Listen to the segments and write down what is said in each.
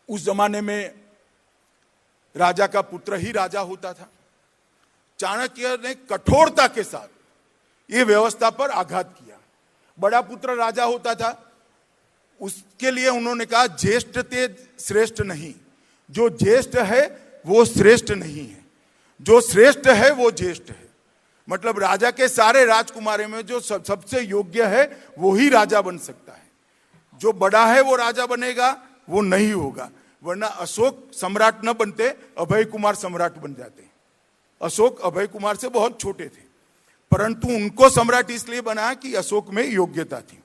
उस जमाने में राजा का पुत्र ही राजा होता था। चाणक्य ने कठोरता के साथ ये व्यवस्था पर आघात किया। बड़ा पुत्र राजा होता था, उसके लिए उन्होंने कहा ज्येष्ठ ते श्रेष्ठ नहीं, जो ज्येष्ठ है वो श्रेष्ठ नहीं है, जो श्रेष्ठ है वो ज्येष्ठ है। मतलब राजा के सारे राजकुमारों में जो सबसे योग्य है वो ही राजा बन सकता है। जो बड़ा है वो राजा बनेगा, वो नहीं होगा। वरना अशोक सम्राट न बनते, अभय कुमार सम्राट बन जाते। अशोक अभय कुमार से बहुत छोटे थे, परंतु उनको सम्राट इसलिए बना कि अशोक में योग्यता थी।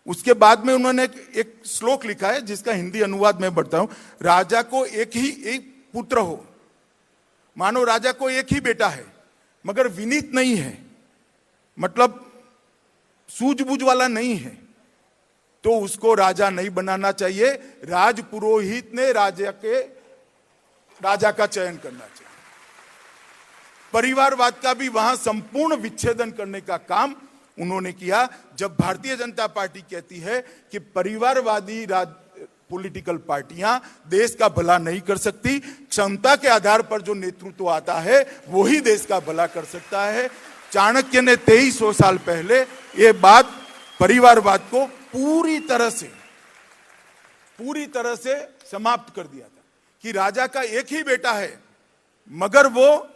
उसके बाद में उन्होंने एक श्लोक लिखा है जिसका हिंदी अनुवाद मैं पढ़ता हूं। राजा को एक पुत्र हो, मानो राजा को एक ही बेटा है मगर विनीत नहीं है, मतलब सूझबूझ वाला नहीं है, तो उसको राजा नहीं बनाना चाहिए। राज पुरोहित ने राजा का चयन करना चाहिए। परिवारवाद का भी वहां संपूर्ण विच्छेदन करने का काम उन्होंने किया। जब भारतीय जनता पार्टी कहती है कि परिवारवादी पॉलिटिकल पार्टियां देश का भला नहीं कर सकती, क्षमता के आधार पर जो नेतृत्व आता है वही देश का भला कर सकता है। चाणक्य ने 2300 साल पहले ये बात परिवारवाद को पूरी तरह से समाप्त कर दिया था कि राजा का एक ही बेटा है मगर वो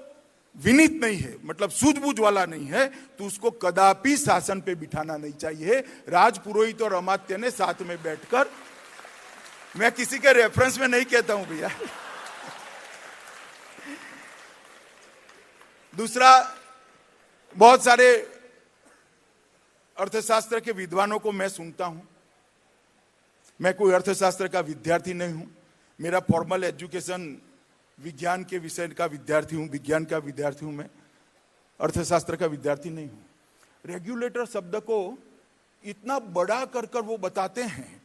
विनीत नहीं है, मतलब सूझबूझ वाला नहीं है, तो उसको कदापि शासन पे बिठाना नहीं चाहिए। राजपुरोहित और अमात्य ने साथ में बैठकर, मैं किसी के रेफरेंस में नहीं कहता हूं भैया। दूसरा, बहुत सारे अर्थशास्त्र के विद्वानों को मैं सुनता हूं। मैं कोई अर्थशास्त्र का विद्यार्थी नहीं हूं, मेरा फॉर्मल एजुकेशन विज्ञान के विषय का विद्यार्थी हूं, विज्ञान का विद्यार्थी हूं, मैं अर्थशास्त्र का विद्यार्थी नहीं हूं। रेगुलेटर शब्द को इतना बड़ा कर कर वो बताते हैं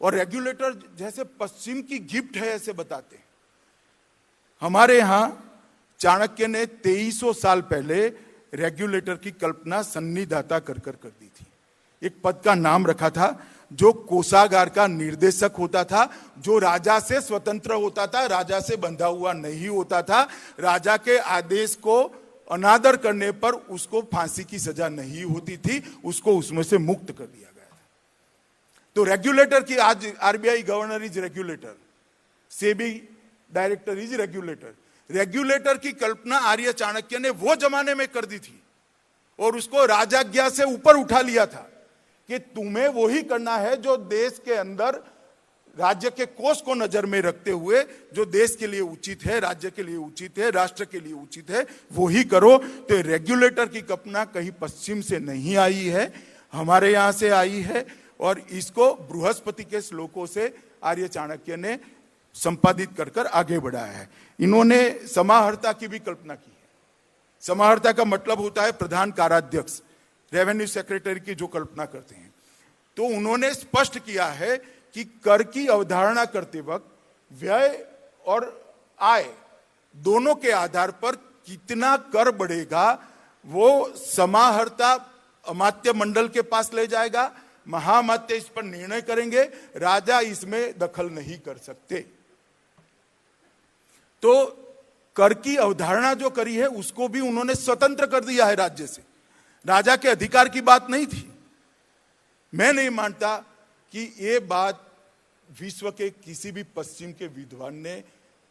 और रेगुलेटर जैसे पश्चिम की गिफ्ट है ऐसे बताते हैं। हमारे यहां चाणक्य ने 2300 साल पहले रेगुलेटर की कल्पना सन्निधाता कर दी थी। एक पद का नाम रखा था जो कोषागार का निर्देशक होता था, जो राजा से स्वतंत्र होता था, राजा से बंधा हुआ नहीं होता था। राजा के आदेश को अनादर करने पर उसको फांसी की सजा नहीं होती थी, उसको उसमें से मुक्त कर दिया गया था। तो रेगुलेटर की, आज RBI governor is regulator, SEBI director is regulator. Regulator की कल्पना आर्य चाणक्य ने वो जमाने में कर दी थी और उसको राजाज्ञा से ऊपर उठा लिया था कि तुम्हें वही करना है जो देश के अंदर राज्य के कोष को नजर में रखते हुए जो देश के लिए उचित है, राज्य के लिए उचित है, राष्ट्र के लिए उचित है, वो ही करो। तो रेगुलेटर की कल्पना कहीं पश्चिम से नहीं आई है, हमारे यहां से आई है और इसको बृहस्पति के श्लोकों से आर्य चाणक्य ने संपादित कर आगे बढ़ाया है। इन्होंने समाहर्ता की भी कल्पना की है। समाहर्ता का मतलब होता है प्रधान काराध्यक्ष, रेवेन्यू सेक्रेटरी की जो कल्पना करते हैं। तो उन्होंने स्पष्ट किया है कि कर की अवधारणा करते वक्त व्यय और आय दोनों के आधार पर कितना कर बढ़ेगा वो समाहर्ता अमात्य मंडल के पास ले जाएगा, महामात्य इस पर निर्णय करेंगे, राजा इसमें दखल नहीं कर सकते। तो कर की अवधारणा जो करी है उसको भी उन्होंने स्वतंत्र कर दिया है राज्य से, राजा के अधिकार की बात नहीं थी। मैं नहीं मानता कि ये बात विश्व के किसी भी पश्चिम के विद्वान ने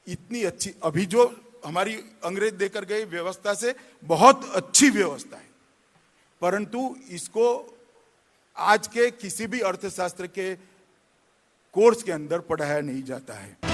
इतनी अच्छी, अभी जो हमारी अंग्रेज देकर गए व्यवस्था से बहुत अच्छी व्यवस्था है, परंतु इसको आज के किसी भी अर्थशास्त्र के कोर्स के अंदर पढ़ाया नहीं जाता है।